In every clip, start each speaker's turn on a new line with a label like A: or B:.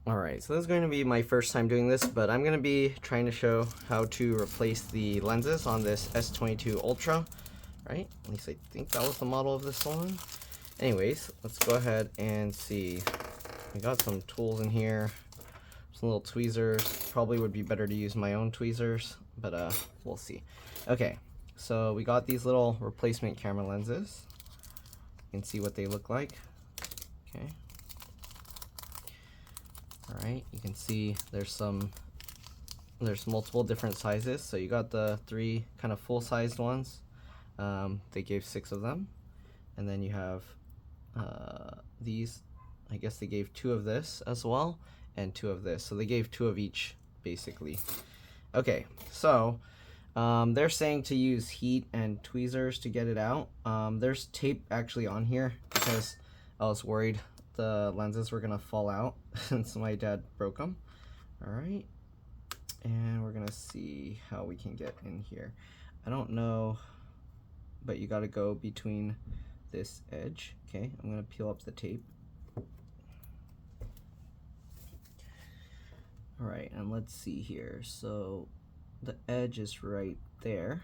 A: Alright, so this is going to be my first time doing this, but I'm going to be trying to show how to replace the lenses on this S22 Ultra, right? At least I think that was the model of this one. Anyways, let's go ahead and see. We got some tools in here, some little tweezers. Probably would be better to use my own tweezers, but we'll see. Okay, so we got these little replacement camera lenses. You can see what they look like. Okay. Alright, you can see there's multiple different sizes. So you got the 3 kind of full-sized ones. They gave 6 of them. And then you have these. I guess they gave 2 of this as well, and 2 of this. So they gave 2 of each, basically. Okay, so they're saying to use heat and tweezers to get it out. There's tape actually on here because I was worried the lenses were gonna fall out since my dad broke them. All right, and we're gonna see how we can get in here. I don't know, but you got to go between this edge. Okay, I'm gonna peel up the tape. All right, and let's see here. So the edge is right there.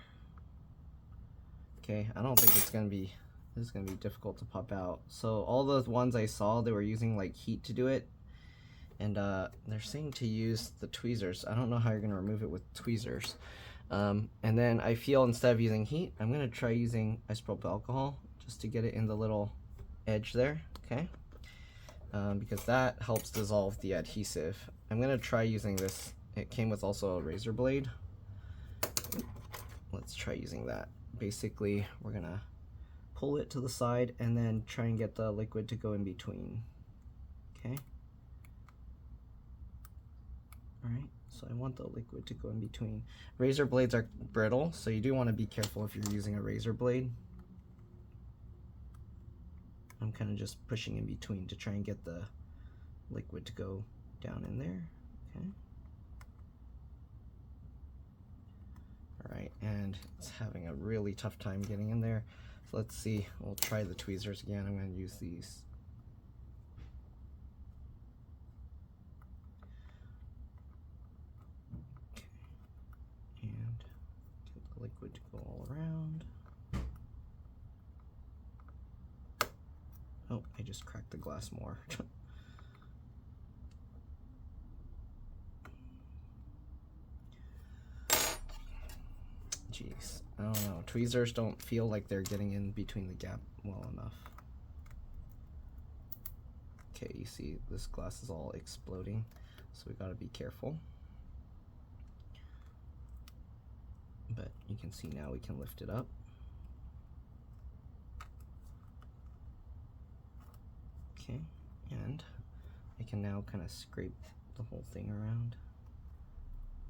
A: Okay, I don't think it's gonna be, this is gonna be difficult to pop out. So all the ones I saw, they were using like heat to do it, and they're saying to use the tweezers. I don't know how you're gonna remove it with tweezers. And then I feel instead of using heat, I'm gonna try using isopropyl alcohol just to get it in the little edge there. Okay, because that helps dissolve the adhesive. I'm gonna try using this. It came with also a razor blade. Let's try using that. Basically, we're gonna pull it to the side and then try and get the liquid to go in between. Okay. All right, so I want the liquid to go in between. Razor blades are brittle, so you do want to be careful if you're using a razor blade. I'm kind of just pushing in between to try and get the liquid to go down in there. Okay. All right, and it's having a really tough time getting in there. So let's see, we'll try the tweezers again. I'm going to use these. Okay. And get the liquid to go all around. Oh, I just cracked the glass more. Jeez, I don't know. Tweezers don't feel like they're getting in between the gap well enough. Okay, you see this glass is all exploding, so we gotta be careful. But you can see now we can lift it up. Okay, and I can now kind of scrape the whole thing around.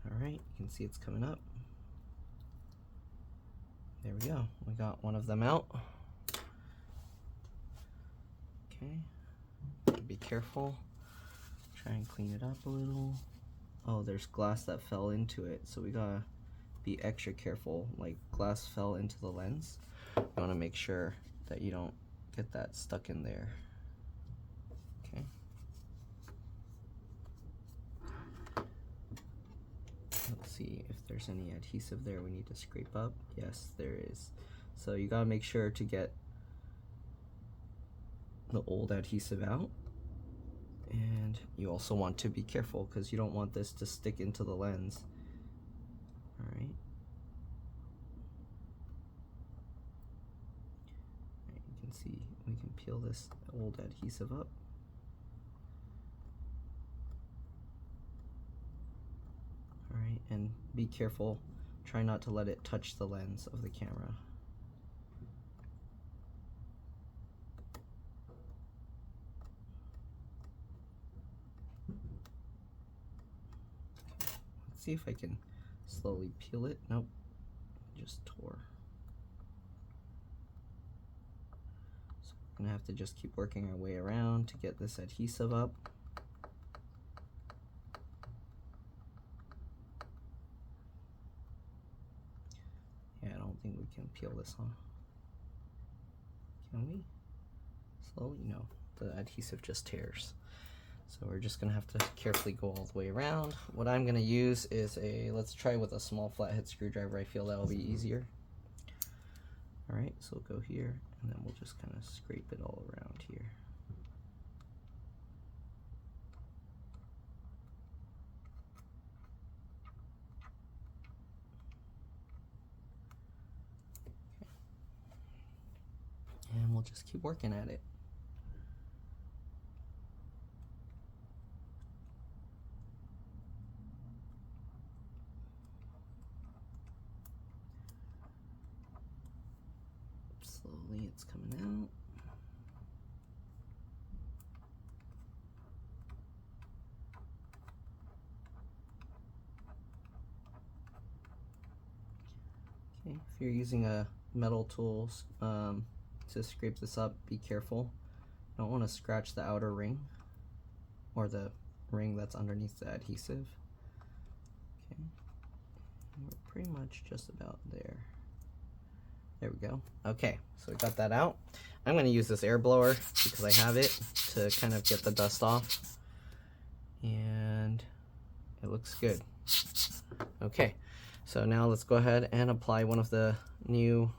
A: All right, you can see it's coming up. There we go, we got one of them out. Okay, be careful, try and clean it up a little. Oh, there's glass that fell into it, so we gotta be extra careful. Like, glass fell into the lens. You wanna make sure that you don't get that stuck in there. Okay. Let's see if there's any adhesive there we need to scrape up. Yes, there is. So you gotta make sure to get the old adhesive out. And you also want to be careful because you don't want this to stick into the lens. All right. You can see we can peel this old adhesive up. All right, and be careful. Try not to let it touch the lens of the camera. Let's see if I can slowly peel it. Nope, just tore. So we're gonna have to just keep working our way around to get this adhesive up. Yeah, I don't think we can peel this off. Can we? Slowly? No, the adhesive just tears. So we're just gonna have to carefully go all the way around. What I'm gonna use is let's try with a small flathead screwdriver. I feel that'll be easier. All right, so we'll go here, and then we'll just kind of scrape it all around here. Okay. And we'll just keep working at it. Slowly it's coming out. Okay, if you're using a metal tool to scrape this up, be careful. You don't want to scratch the outer ring or the ring that's underneath the adhesive. Okay, and we're pretty much just about there. There we go. Okay, so we got that out. I'm going to use this air blower because I have it to kind of get the dust off. And it looks good. Okay, so now let's go ahead and apply one of the new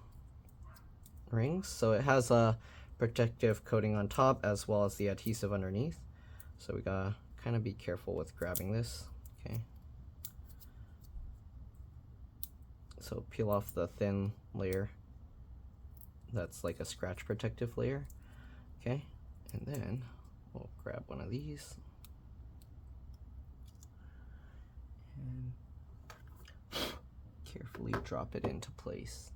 A: rings. So it has a protective coating on top as well as the adhesive underneath. So we gotta kind of be careful with grabbing this. Okay. So peel off the thin layer. That's like a scratch protective layer. Okay, and then we'll grab one of these and carefully drop it into place.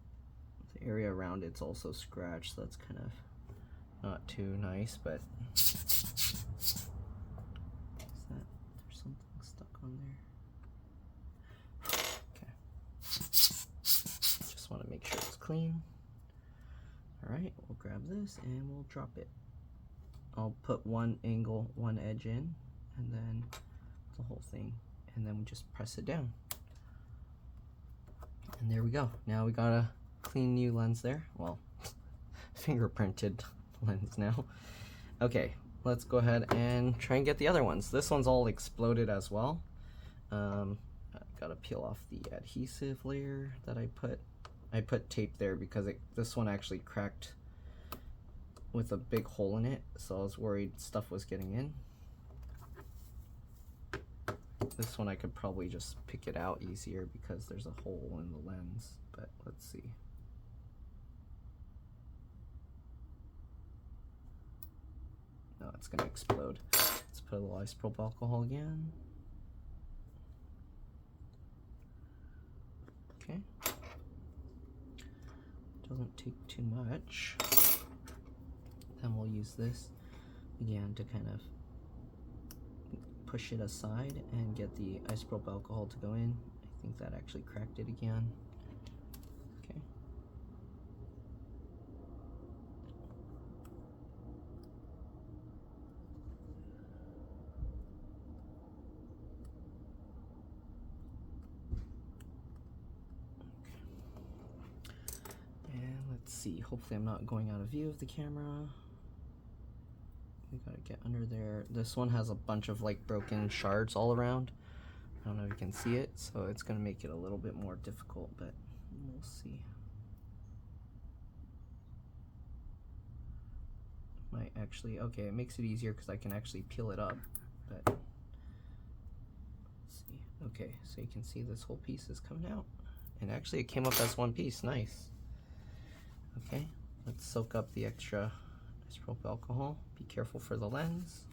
A: The area around it's also scratched, so that's kind of not too nice, but there's something stuck on there. Okay, just want to make sure it's clean. Alright, we'll grab this and we'll drop it. I'll put one angle, one edge in, and then the whole thing, and then we just press it down. And there we go. Now we got a clean new lens there. Well, fingerprinted lens now. Okay, let's go ahead and try and get the other ones. This one's all exploded as well. I gotta peel off the adhesive layer that I put. I put tape there because this one actually cracked with a big hole in it, so I was worried stuff was getting in. This one I could probably just pick it out easier because there's a hole in the lens, but let's see. No, it's gonna explode. Let's put a little isopropyl alcohol again. Okay. Doesn't take too much. Then we'll use this again to kind of push it aside and get the isopropyl alcohol to go in. I think that actually cracked it again. Okay. And let's see, hopefully I'm not going out of view of the camera. We gotta get under there. This one has a bunch of like broken shards all around. I don't know if you can see it, so it's gonna make it a little bit more difficult, but we'll see. Might actually, okay, it makes it easier because I can actually peel it up, but let's see. Okay, so you can see this whole piece is coming out. And actually it came up as one piece, nice. Okay, let's soak up the extra isopropyl alcohol. Be careful for the lens.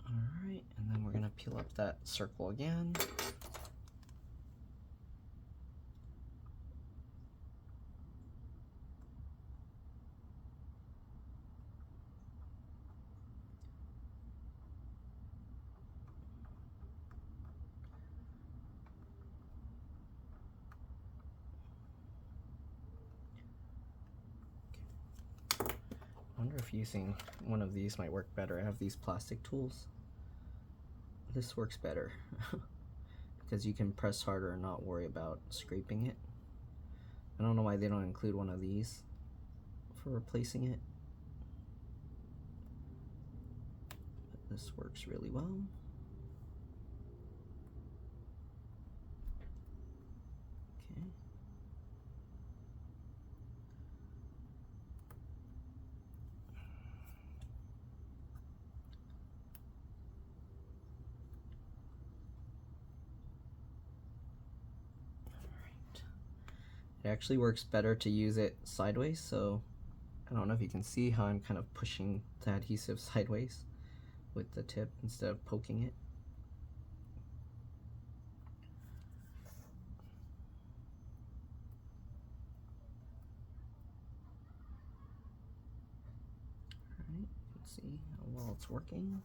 A: Alright, and then we're going to peel up that circle again. I wonder if using one of these might work better. I have these plastic tools. This works better because you can press harder and not worry about scraping it. I don't know why they don't include one of these for replacing it. But this works really well. Okay. It actually works better to use it sideways, so I don't know if you can see how I'm kind of pushing the adhesive sideways with the tip instead of poking it. Alright, let's see how well it's working.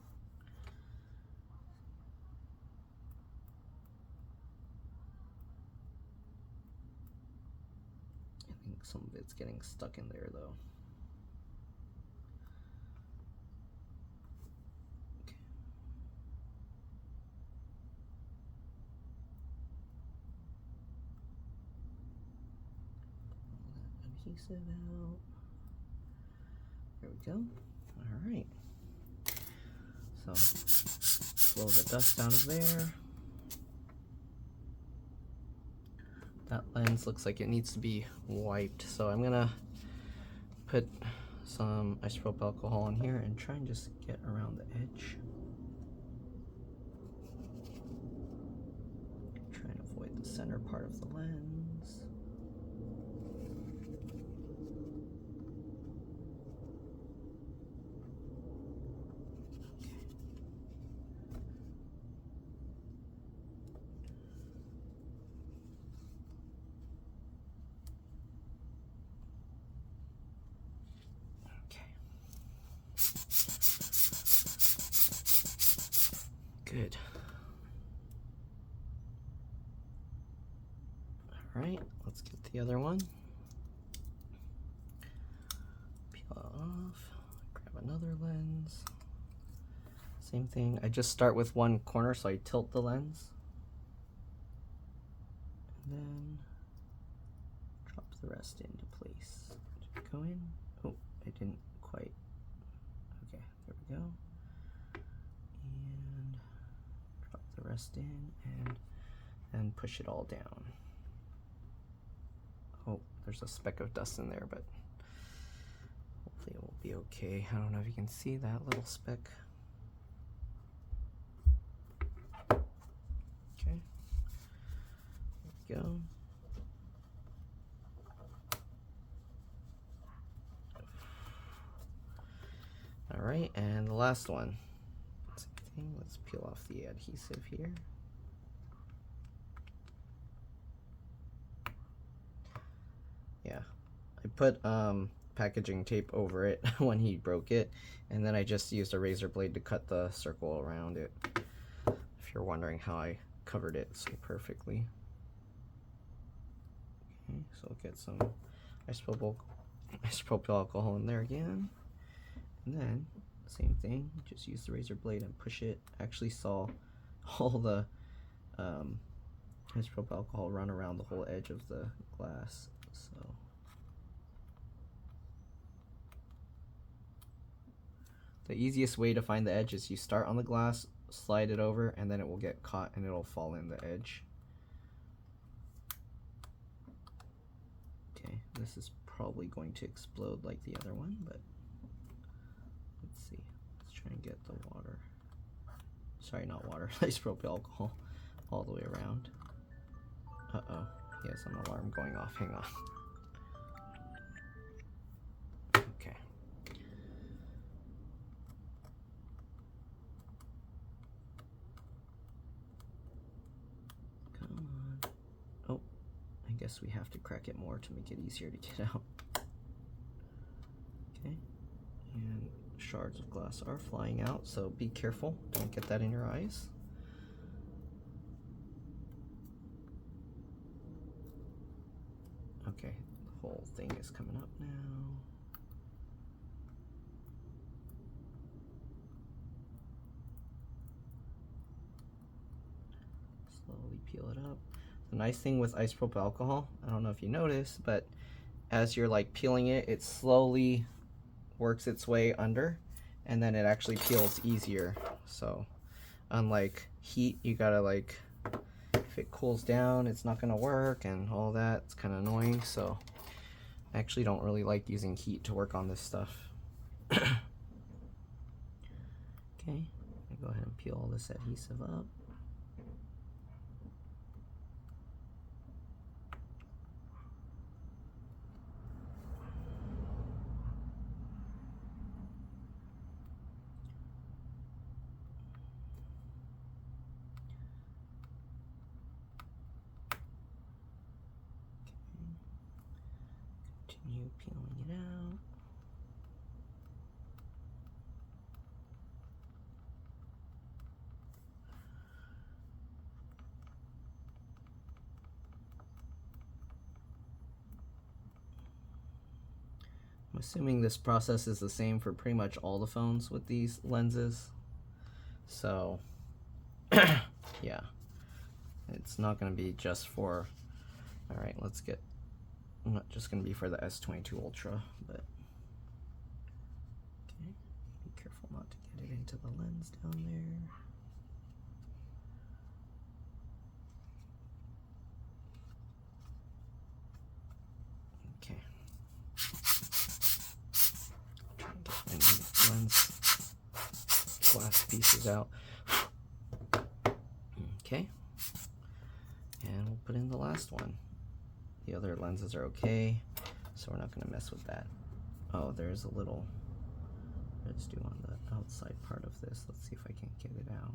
A: I think some of it's getting stuck in there though. Okay. Pull that adhesive out. There we go. Alright. So blow the dust out of there. That lens looks like it needs to be wiped, so I'm gonna put some isopropyl alcohol in here and try and just get around the edge. Try and avoid the center part of the lens. Good. All right, let's get the other one. Peel it off, grab another lens. Same thing, I just start with one corner, so I tilt the lens. And then drop the rest into place. Did it go in? Oh, I didn't quite. Okay, there we go. And drop the rest in and push it all down. Oh, there's a speck of dust in there, but hopefully it will be okay. I don't know if you can see that little speck. Okay, there we go. All right, and the last one. Same thing, let's peel off the adhesive here. Yeah, I put packaging tape over it when he broke it, and then I just used a razor blade to cut the circle around it, if you're wondering how I covered it so perfectly. Okay, so we'll get some isopropyl alcohol in there again, and then same thing, just use the razor blade and push it. I actually saw all the isopropyl alcohol run around the whole edge of the glass. So the easiest way to find the edge is you start on the glass, slide it over, and then it will get caught and it'll fall in the edge. Okay, this is probably going to explode like the other one, but let's see. Let's try and get the water. Sorry, not water, isopropyl alcohol all the way around. Uh-oh, he has an alarm going off, hang on. Okay. Come on. Oh, I guess we have to crack it more to make it easier to get out. Okay, and shards of glass are flying out, so be careful, don't get that in your eyes. Okay, the whole thing is coming up now. Slowly peel it up. The nice thing with isopropyl alcohol, I don't know if you notice, but as you're like peeling it, it slowly works its way under, and then it actually peels easier. So unlike heat, you gotta like, if it cools down, it's not gonna work and all that. It's kind of annoying. So I actually don't really like using heat to work on this stuff. Okay, I go ahead and peel all this adhesive up. Continue peeling it out. I'm assuming this process is the same for pretty much all the phones with these lenses. So, yeah, it's not going to be just for, all right, let's get, not just going to be for the S22 Ultra, but, okay, be careful not to get it into the lens down there. Okay. Try and get any lens glass pieces out. Okay. And we'll put in the last one. The other lenses are okay, so we're not going to mess with that. Oh, there's a little residue on the outside part of this. Let's see if I can get it out.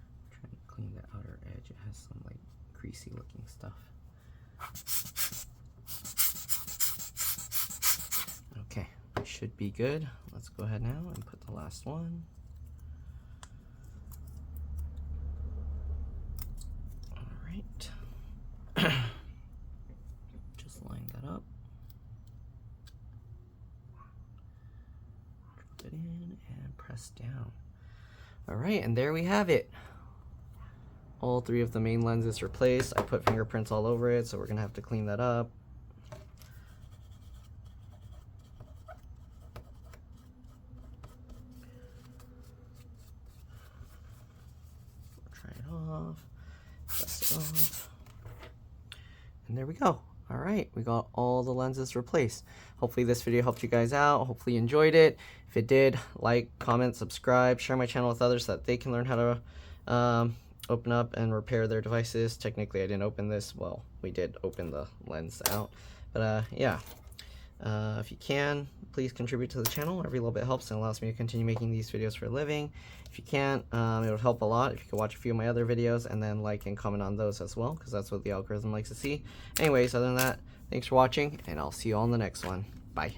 A: I'm trying to clean the outer edge. It has some like greasy looking stuff. Okay, should be good. Let's go ahead now and put the last one. All right. Just line that up. Drop it in and press down. All right, and there we have it. All three of the main lenses replaced. I put fingerprints all over it, so we're gonna have to clean that up. Try it off, dust it off. And there we go. All right, we got all the lenses replaced. Hopefully this video helped you guys out. Hopefully you enjoyed it. If it did, like, comment, subscribe, share my channel with others so that they can learn how to open up and repair their devices. Technically I didn't open this. Well, we did open the lens out, but yeah. If you can, please contribute to the channel. Every little bit helps and allows me to continue making these videos for a living. If you can't, it would help a lot if you could watch a few of my other videos and then like and comment on those as well, because that's what the algorithm likes to see. Anyways, other than that, thanks for watching, and I'll see you all in the next one. Bye.